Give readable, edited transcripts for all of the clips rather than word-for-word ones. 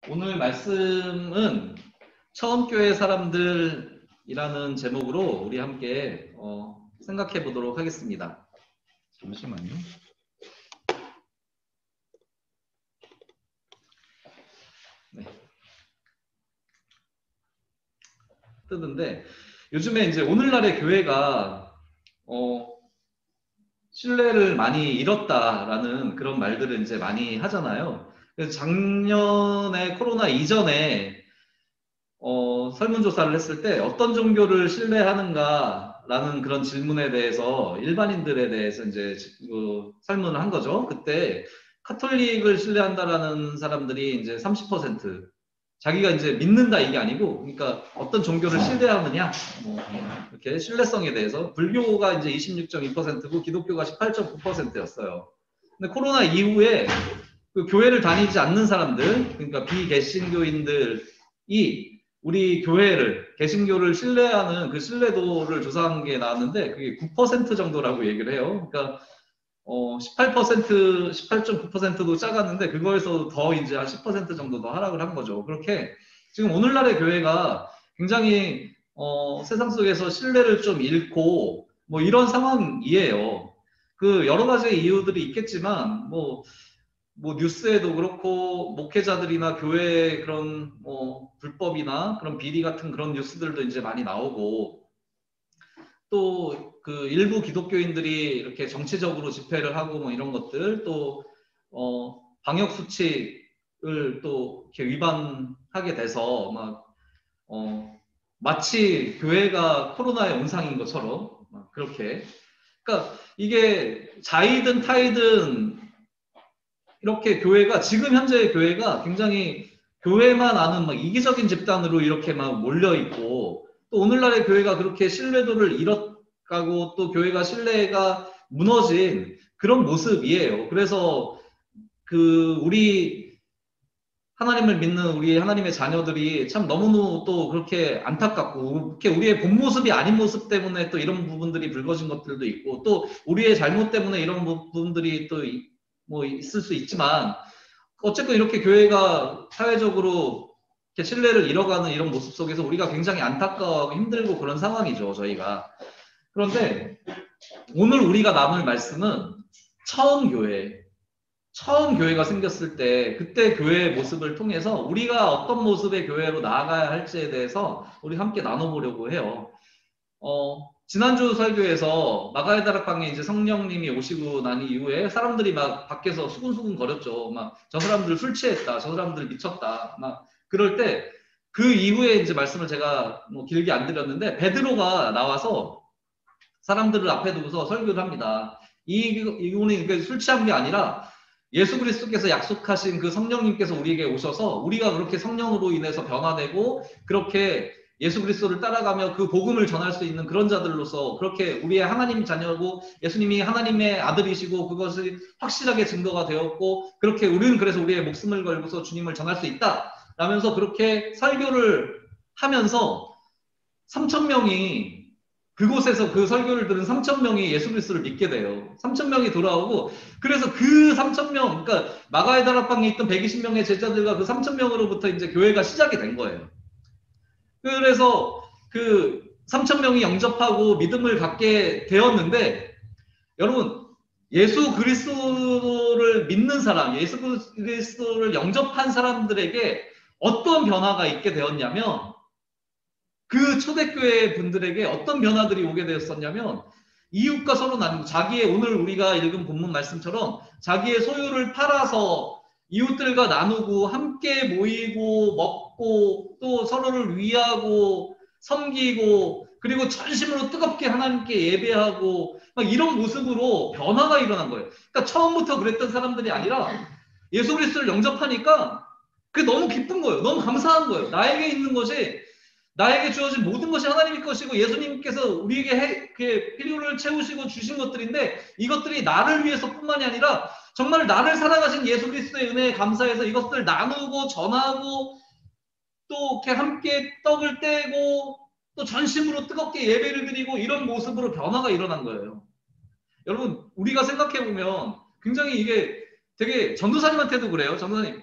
오늘 말씀은 처음 교회 사람들이라는 제목으로 우리 함께 생각해 보도록 하겠습니다. 잠시만요. 네. 뜨는데 요즘에 이제 오늘날의 교회가 신뢰를 많이 잃었다라는 그런 말들을 이제 많이 하잖아요. 그래서 작년에 코로나 이전에 설문조사를 했을 때 어떤 종교를 신뢰하는가라는 그런 질문에 대해서 일반인들에 대해서 이제 설문을 한 거죠. 그때 카톨릭을 신뢰한다라는 사람들이 이제 30%, 자기가 이제 믿는다 이게 아니고, 그러니까 어떤 종교를 신뢰하느냐, 이렇게 신뢰성에 대해서 불교가 이제 26.2%고 기독교가 18.9%였어요. 근데 코로나 이후에 그 교회를 다니지 않는 사람들, 그러니까 비개신교인들이 우리 교회를, 개신교를 신뢰하는 그 신뢰도를 조사한 게 나왔는데 그게 9% 정도라고 얘기를 해요. 그러니까 18%, 18.9%도 작았는데 그거에서 더 이제 한 10% 정도 더 하락을 한 거죠. 그렇게 지금 오늘날의 교회가 굉장히 세상 속에서 신뢰를 좀 잃고 뭐 이런 상황이에요. 그 여러 가지 이유들이 있겠지만 뭐 뉴스에도 그렇고 목회자들이나 교회 그런 불법이나 그런 비리 같은 그런 뉴스들도 이제 많이 나오고, 또 그 일부 기독교인들이 이렇게 정치적으로 집회를 하고 뭐 이런 것들, 또 방역 수칙을 또 이렇게 위반하게 돼서 마치 교회가 코로나의 온상인 것처럼 그렇게, 그러니까 이게 자이든 타이든 이렇게 교회가, 지금 현재의 교회가 굉장히 교회만 아는 막 이기적인 집단으로 이렇게 막 몰려있고, 또 오늘날의 교회가 그렇게 신뢰도를 잃어가고 또 교회가 신뢰가 무너진 그런 모습이에요. 그래서 우리 하나님을 믿는 우리 하나님의 자녀들이 참 너무너무 또 그렇게 안타깝고, 이렇게 우리의 본 모습이 아닌 모습 때문에 또 이런 부분들이 불거진 것들도 있고, 또 우리의 잘못 때문에 이런 부분들이 또 뭐 있을 수 있지만, 어쨌든 이렇게 교회가 사회적으로 이렇게 신뢰를 잃어가는 이런 모습 속에서 우리가 굉장히 안타까워하고 힘들고 그런 상황이죠, 저희가. 그런데 오늘 우리가 나눌 말씀은 처음 교회가 생겼을 때 그때 교회의 모습을 통해서 우리가 어떤 모습의 교회로 나아가야 할지에 대해서 우리 함께 나눠보려고 해요. 지난주 설교에서 마가의 다락방에 이제 성령님이 오시고 난 이후에 사람들이 막 밖에서 수군수군 거렸죠. 막 저 사람들 술 취했다, 저 사람들 미쳤다, 막 그럴 때 그 이후에 이제 말씀을 제가 뭐 길게 안 드렸는데, 베드로가 나와서 사람들을 앞에 두고서 설교를 합니다. 이분이 술 취한 게 아니라 예수 그리스도께서 약속하신 그 성령님께서 우리에게 오셔서 우리가 그렇게 성령으로 인해서 변화되고 그렇게 예수 그리스도를 따라가며 그 복음을 전할 수 있는 그런 자들로서, 그렇게 우리의 하나님 자녀고 예수님이 하나님의 아들이시고 그것이 확실하게 증거가 되었고, 그렇게 우리는 그래서 우리의 목숨을 걸고서 주님을 전할 수 있다 라면서 그렇게 설교를 하면서 3,000명이, 그곳에서 그 설교를 들은 3,000명이 예수 그리스도를 믿게 돼요. 3,000명이 돌아오고, 그래서 그 3,000명, 그러니까 마가의 다락방에 있던 120명의 제자들과 그 3,000명으로부터 이제 교회가 시작이 된 거예요. 그래서 그 3,000명이 영접하고 믿음을 갖게 되었는데, 여러분, 예수 그리스도를 믿는 사람, 예수 그리스도를 영접한 사람들에게 어떤 변화가 있게 되었냐면, 그 초대교회 분들에게 어떤 변화들이 오게 되었었냐면, 이웃과 서로 나누고, 자기의, 오늘 우리가 읽은 본문 말씀처럼 자기의 소유를 팔아서 이웃들과 나누고 함께 모이고 먹고 또 서로를 위하고 섬기고, 그리고 전심으로 뜨겁게 하나님께 예배하고 막 이런 모습으로 변화가 일어난 거예요. 그러니까 처음부터 그랬던 사람들이 아니라 예수 그리스도를 영접하니까 그게 너무 기쁜 거예요. 너무 감사한 거예요. 나에게 있는 것이, 나에게 주어진 모든 것이 하나님의 것이고 예수님께서 우리에게 그 필요를 채우시고 주신 것들인데, 이것들이 나를 위해서뿐만이 아니라 정말 나를 살아가신 예수 그리스도의 은혜에 감사해서 이것들을 나누고 전하고 또 이렇게 함께 떡을 떼고 또 전심으로 뜨겁게 예배를 드리고, 이런 모습으로 변화가 일어난 거예요. 여러분, 우리가 생각해보면 굉장히 이게 되게, 전도사님한테도 그래요. 전도사님,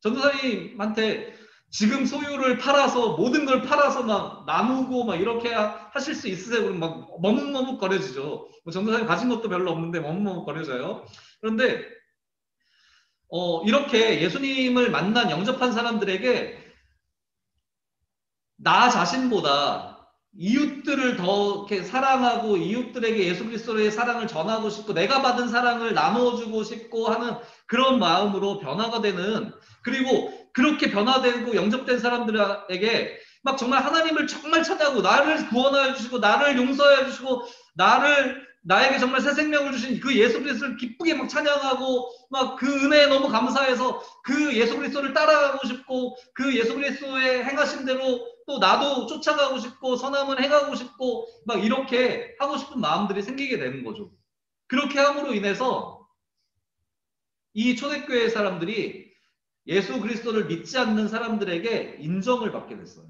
전도사님한테 지금 소유를 팔아서 모든 걸 팔아서 막 나누고 막 이렇게 하실 수 있으세요? 그럼 막 머뭇머뭇 거려지죠. 뭐 전도사님 가진 것도 별로 없는데 머뭇머뭇 거려져요. 그런데 이렇게 예수님을 만난 영접한 사람들에게 나 자신보다 이웃들을 더 이렇게 사랑하고 이웃들에게 예수 그리스도의 사랑을 전하고 싶고 내가 받은 사랑을 나누어주고 싶고 하는 그런 마음으로 변화가 되는, 그리고 그렇게 변화되고 영접된 사람들에게 막 정말 하나님을 정말 찬양하고 나를 구원하여 주시고 나를 용서해 주시고 나에게 정말 새 생명을 주신 그 예수 그리스도를 기쁘게 막 찬양하고 막 그 은혜에 너무 감사해서 그 예수 그리스도를 따라가고 싶고 그 예수 그리스도의 행하신 대로 또 나도 쫓아가고 싶고 선함을 행하고 싶고 막 이렇게 하고 싶은 마음들이 생기게 되는 거죠. 그렇게 함으로 인해서 이 초대교회 사람들이 예수 그리스도를 믿지 않는 사람들에게 인정을 받게 됐어요.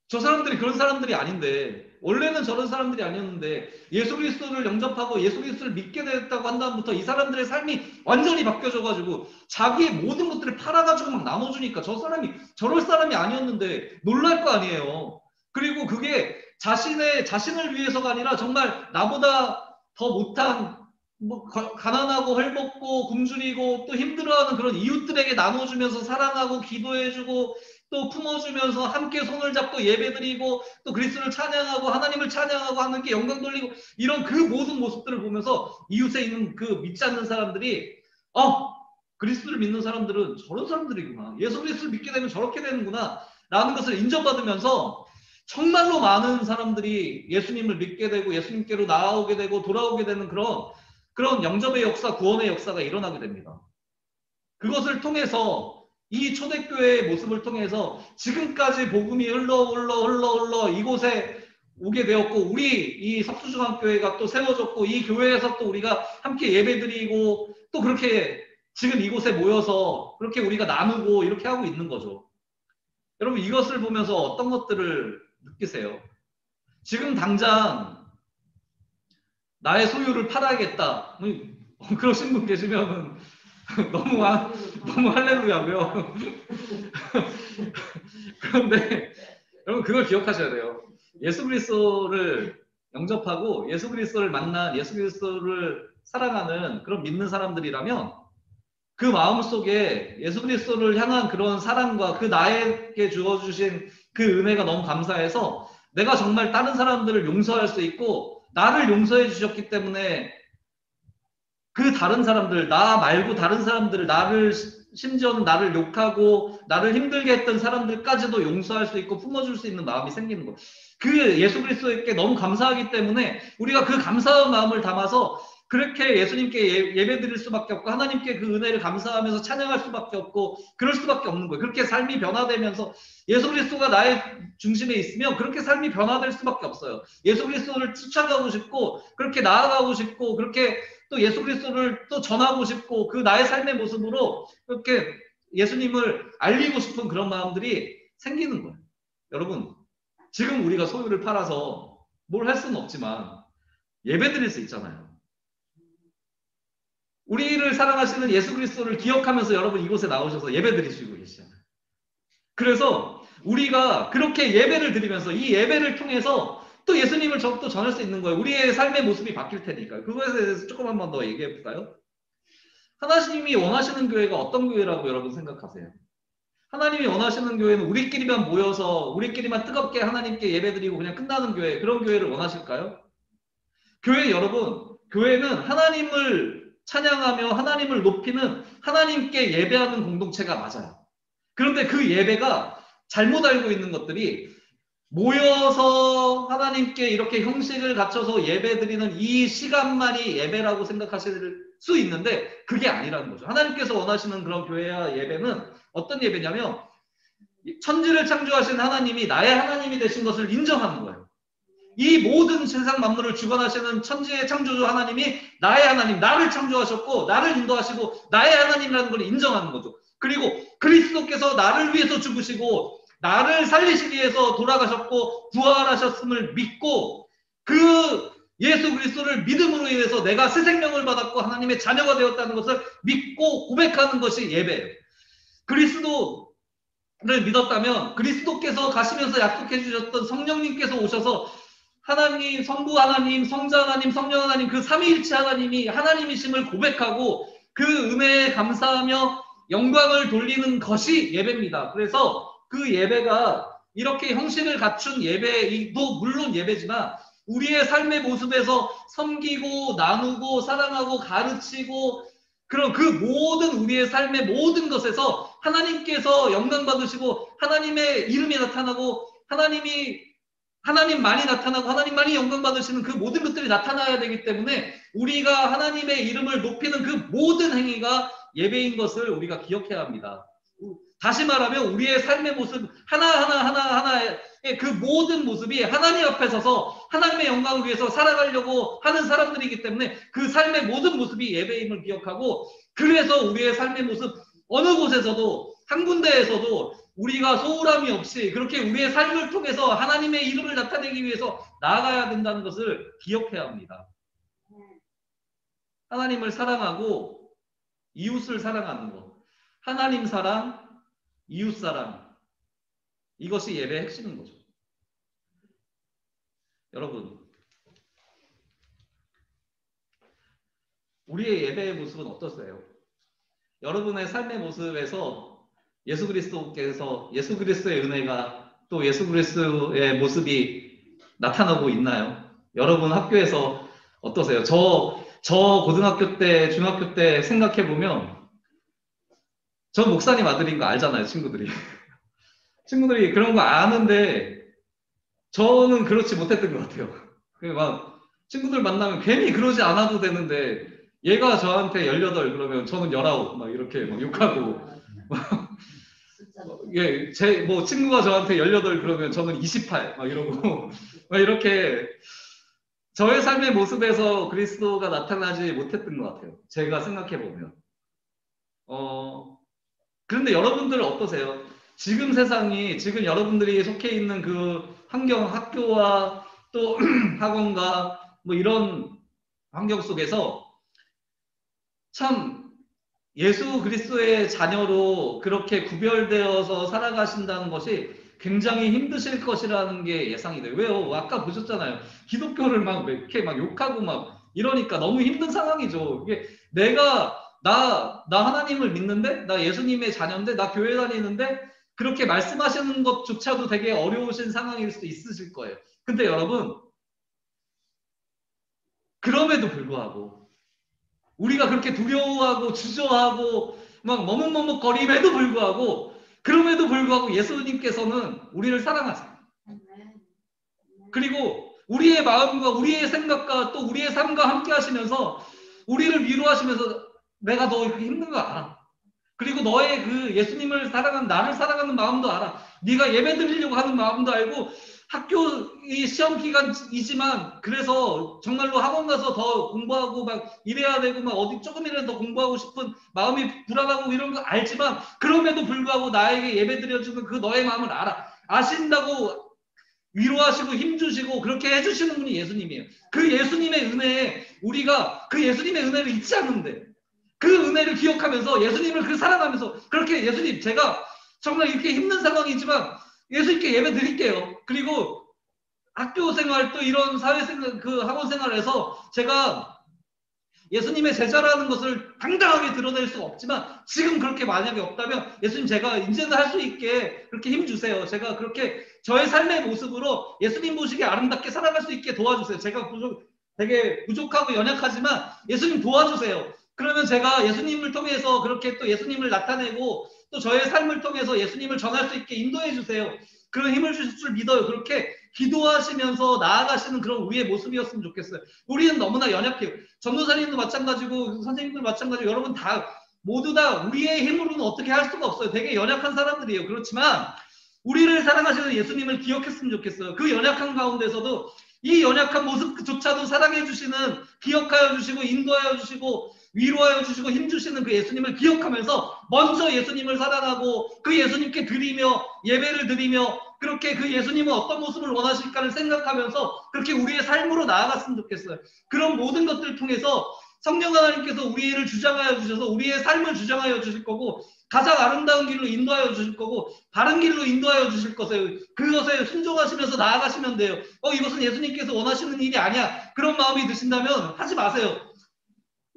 저 사람들이 그런 사람들이 아닌데, 원래는 저런 사람들이 아니었는데 예수 그리스도를 영접하고 예수 그리스도를 믿게 됐다고 한 다음부터 이 사람들의 삶이 완전히 바뀌어져가지고 자기의 모든 것들을 팔아가지고 막 나눠주니까 저 사람이 저럴 사람이 아니었는데 놀랄 거 아니에요. 그리고 그게 자신을 위해서가 아니라 정말 나보다 더 못한 뭐 가난하고 헐벗고 굶주리고 또 힘들어하는 그런 이웃들에게 나눠주면서 사랑하고 기도해주고 또 품어주면서 함께 손을 잡고 예배드리고 또 그리스도를 찬양하고 하나님을 찬양하고 하는 게 영광 돌리고 이런 그 모든 모습들을 보면서 이웃에 있는 그 믿지 않는 사람들이 그리스도를 믿는 사람들은 저런 사람들이구나, 예수 그리스도를 믿게 되면 저렇게 되는구나 라는 것을 인정받으면서 정말로 많은 사람들이 예수님을 믿게 되고 예수님께로 나아오게 되고 돌아오게 되는 그런 영접의 역사, 구원의 역사가 일어나게 됩니다. 그것을 통해서 이 초대교회의 모습을 통해서 지금까지 복음이 흘러 이곳에 오게 되었고 우리 이 석수중앙교회가 또 세워졌고 이 교회에서 또 우리가 함께 예배드리고 또 그렇게 지금 이곳에 모여서 그렇게 우리가 나누고 이렇게 하고 있는 거죠. 여러분 이것을 보면서 어떤 것들을 느끼세요? 지금 당장 나의 소유를 팔아야겠다 그러신 분 계시면 너무 할렐루야고요. 그런데 여러분 그걸 기억하셔야 돼요. 예수 그리스도를 영접하고 예수 그리스도를 만난 예수 그리스도를 사랑하는 그런 믿는 사람들이라면 그 마음속에 예수 그리스도를 향한 그런 사랑과 그 나에게 주어주신 그 은혜가 너무 감사해서 내가 정말 다른 사람들을 용서할 수 있고 나를 용서해 주셨기 때문에 그 다른 사람들, 나 말고 다른 사람들을 심지어는 나를 욕하고 나를 힘들게 했던 사람들까지도 용서할 수 있고 품어줄 수 있는 마음이 생기는 거. 그 예수 그리스도께 너무 감사하기 때문에 우리가 그 감사한 마음을 담아서 그렇게 예수님께 예배드릴 수밖에 없고 하나님께 그 은혜를 감사하면서 찬양할 수밖에 없고 그럴 수밖에 없는 거예요. 그렇게 삶이 변화되면서 예수 그리스도가 나의 중심에 있으면 그렇게 삶이 변화될 수밖에 없어요. 예수 그리스도를 쫓아가고 싶고 그렇게 나아가고 싶고 그렇게 또 예수 그리스도를 또 전하고 싶고 그 나의 삶의 모습으로 그렇게 예수님을 알리고 싶은 그런 마음들이 생기는 거예요. 여러분 지금 우리가 소유를 팔아서 뭘 할 수는 없지만 예배드릴 수 있잖아요. 우리를 사랑하시는 예수 그리스도를 기억하면서 여러분 이곳에 나오셔서 예배드리시고 계시잖아요. 그래서 우리가 그렇게 예배를 드리면서 이 예배를 통해서 또 예수님을 또 전할 수 있는 거예요. 우리의 삶의 모습이 바뀔 테니까요. 그거에 대해서 조금 한 번 더 얘기해 볼까요? 하나님이 원하시는 교회가 어떤 교회라고 여러분 생각하세요? 하나님이 원하시는 교회는 우리끼리만 모여서 우리끼리만 뜨겁게 하나님께 예배드리고 그냥 끝나는 교회, 그런 교회를 원하실까요? 교회는 하나님을 찬양하며 하나님을 높이는 하나님께 예배하는 공동체가 맞아요. 그런데 그 예배가 잘못 알고 있는 것들이 모여서 하나님께 이렇게 형식을 갖춰서 예배드리는 이 시간만이 예배라고 생각하실 수 있는데 그게 아니라는 거죠. 하나님께서 원하시는 그런 교회와 예배는 어떤 예배냐면 천지를 창조하신 하나님이 나의 하나님이 되신 것을 인정하는 거예요. 이 모든 세상 만물을 주관하시는 천지의 창조주 하나님이 나의 하나님, 나를 창조하셨고 나를 인도하시고 나의 하나님이라는 걸 인정하는 거죠. 그리고 그리스도께서 나를 위해서 죽으시고 나를 살리시기 위해서 돌아가셨고 부활하셨음을 믿고 그 예수 그리스도를 믿음으로 인해서 내가 새 생명을 받았고 하나님의 자녀가 되었다는 것을 믿고 고백하는 것이 예배예요. 그리스도를 믿었다면 그리스도께서 가시면서 약속해 주셨던 성령님께서 오셔서 하나님, 성부 하나님, 성자 하나님, 성령 하나님, 그 삼위일체 하나님이 하나님이심을 고백하고 그 은혜에 감사하며 영광을 돌리는 것이 예배입니다. 그래서 그 예배가 이렇게 형식을 갖춘 예배도 물론 예배지만 우리의 삶의 모습에서 섬기고 나누고 사랑하고 가르치고 그런 그 모든 우리의 삶의 모든 것에서 하나님께서 영광 받으시고 하나님의 이름이 나타나고 하나님만이 나타나고 하나님만이 영광 받으시는 그 모든 것들이 나타나야 되기 때문에 우리가 하나님의 이름을 높이는 그 모든 행위가 예배인 것을 우리가 기억해야 합니다. 다시 말하면 우리의 삶의 모습 하나의 그 모든 모습이 하나님 앞에 서서 하나님의 영광을 위해서 살아가려고 하는 사람들이기 때문에 그 삶의 모든 모습이 예배임을 기억하고 그래서 우리의 삶의 모습 어느 곳에서도 한 군데에서도 우리가 소홀함이 없이 그렇게 우리의 삶을 통해서 하나님의 이름을 나타내기 위해서 나아가야 된다는 것을 기억해야 합니다. 하나님을 사랑하고 이웃을 사랑하는 것. 하나님 사랑, 이웃 사랑. 이것이 예배의 핵심인 거죠. 여러분, 우리의 예배의 모습은 어떠세요? 여러분의 삶의 모습에서 예수 그리스도의 은혜가 또 예수 그리스도의 모습이 나타나고 있나요? 여러분 학교에서 어떠세요? 저 고등학교 때, 중학교 때 생각해보면 저 목사님 아들인 거 알잖아요, 친구들이. 친구들이 그런 거 아는데 저는 그렇지 못했던 것 같아요. 막 친구들 만나면 괜히 그러지 않아도 되는데 얘가 저한테 18 그러면 저는 19 막 이렇게 막 욕하고 예, 뭐 친구가 저한테 18 그러면 저는 28 막 이러고 막 이렇게 저의 삶의 모습에서 그리스도가 나타나지 못했던 것 같아요. 제가 생각해 보면. 그런데 여러분들 어떠세요? 지금 세상이 지금 여러분들이 속해 있는 그 환경, 학교와 또 학원과 뭐 이런 환경 속에서 참 예수 그리스도의 자녀로 그렇게 구별되어서 살아가신다는 것이 굉장히 힘드실 것이라는 게 예상이 돼요. 왜요? 아까 보셨잖아요. 기독교를 막 이렇게 막 욕하고 막 이러니까 너무 힘든 상황이죠. 이게 나 하나님을 믿는데, 나 예수님의 자녀인데, 나 교회 다니는데, 그렇게 말씀하시는 것조차도 되게 어려우신 상황일 수도 있으실 거예요. 근데 여러분, 그럼에도 불구하고, 우리가 그렇게 두려워하고 주저하고 막 머뭇머뭇거림에도 불구하고 그럼에도 불구하고 예수님께서는 우리를 사랑하세요. 그리고 우리의 마음과 우리의 생각과 또 우리의 삶과 함께 하시면서 우리를 위로하시면서 내가 너 이렇게 힘든 거 알아. 그리고 너의 그 예수님을 사랑하는 나를 사랑하는 마음도 알아. 네가 예배 드리려고 하는 마음도 알고 학교 시험 기간이지만 그래서 정말로 학원 가서 더 공부하고 막 이래야 되고 막 어디 조금이라도 더 공부하고 싶은 마음이 불안하고 이런 거 알지만 그럼에도 불구하고 나에게 예배 드려주는 그 너의 마음을 알아. 아신다고 위로하시고 힘주시고 그렇게 해주시는 분이 예수님이에요. 그 예수님의 은혜에 우리가 그 예수님의 은혜를 잊지 않는데 그 은혜를 기억하면서 예수님을 그 사랑하면서 그렇게 예수님 제가 정말 이렇게 힘든 상황이지만 예수님께 예배 드릴게요. 그리고 학교 생활 또 이런 사회생활 그 학원 생활에서 제가 예수님의 제자라는 것을 당당하게 드러낼 수 없지만 지금 그렇게 만약에 없다면 예수님 제가 이제는 할 수 있게 그렇게 힘주세요. 제가 그렇게 저의 삶의 모습으로 예수님 보시기에 아름답게 살아갈 수 있게 도와주세요. 제가 되게 부족하고 연약하지만 예수님 도와주세요. 그러면 제가 예수님을 통해서 그렇게 또 예수님을 나타내고 또 저의 삶을 통해서 예수님을 전할 수 있게 인도해 주세요. 그런 힘을 주실 줄 믿어요. 그렇게 기도하시면서 나아가시는 그런 우리의 모습이었으면 좋겠어요. 우리는 너무나 연약해요. 전도사님도 마찬가지고 선생님도 마찬가지고 여러분 모두 다 우리의 힘으로는 어떻게 할 수가 없어요. 되게 연약한 사람들이에요. 그렇지만 우리를 사랑하시는 예수님을 기억했으면 좋겠어요. 그 연약한 가운데서도 이 연약한 모습조차도 사랑해 주시는, 기억하여 주시고 인도하여 주시고 위로하여 주시고 힘주시는 그 예수님을 기억하면서 먼저 예수님을 사랑하고 그 예수님께 드리며 예배를 드리며 그렇게 그 예수님은 어떤 모습을 원하실까를 생각하면서 그렇게 우리의 삶으로 나아갔으면 좋겠어요. 그런 모든 것들을 통해서 성령 하나님께서 우리를 주장하여 주셔서 우리의 삶을 주장하여 주실 거고 가장 아름다운 길로 인도하여 주실 거고 바른 길로 인도하여 주실 것에 그것에 순종하시면서 나아가시면 돼요. 이것은 예수님께서 원하시는 일이 아니야. 그런 마음이 드신다면 하지 마세요.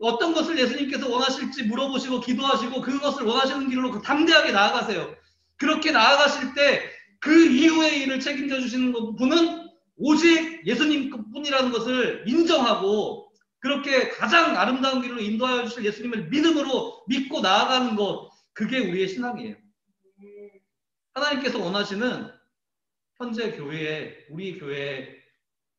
어떤 것을 예수님께서 원하실지 물어보시고 기도하시고 그것을 원하시는 길로 담대하게 나아가세요. 그렇게 나아가실 때 그 이후의 일을 책임져 주시는 분은 오직 예수님 뿐이라는 것을 인정하고 그렇게 가장 아름다운 길로 인도하여 주실 예수님을 믿음으로 믿고 나아가는 것, 그게 우리의 신앙이에요. 하나님께서 원하시는 현재 교회에, 우리 교회,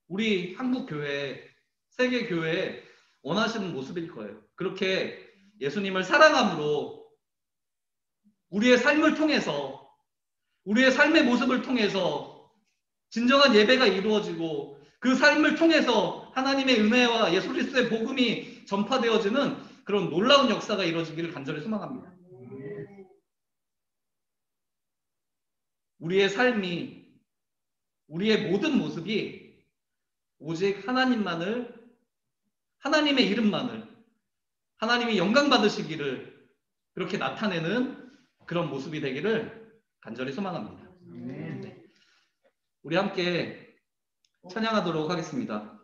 우리 한국 교회, 세계 교회에 원하시는 모습일 거예요. 그렇게 예수님을 사랑함으로 우리의 삶을 통해서, 우리의 삶의 모습을 통해서 진정한 예배가 이루어지고 그 삶을 통해서 하나님의 은혜와 예수 그리스도의 복음이 전파되어지는 그런 놀라운 역사가 이루어지기를 간절히 소망합니다. 우리의 삶이, 우리의 모든 모습이 오직 하나님만을, 하나님의 이름만을, 하나님이 영광 받으시기를 그렇게 나타내는 그런 모습이 되기를 간절히 소망합니다. 우리 함께 찬양하도록 하겠습니다.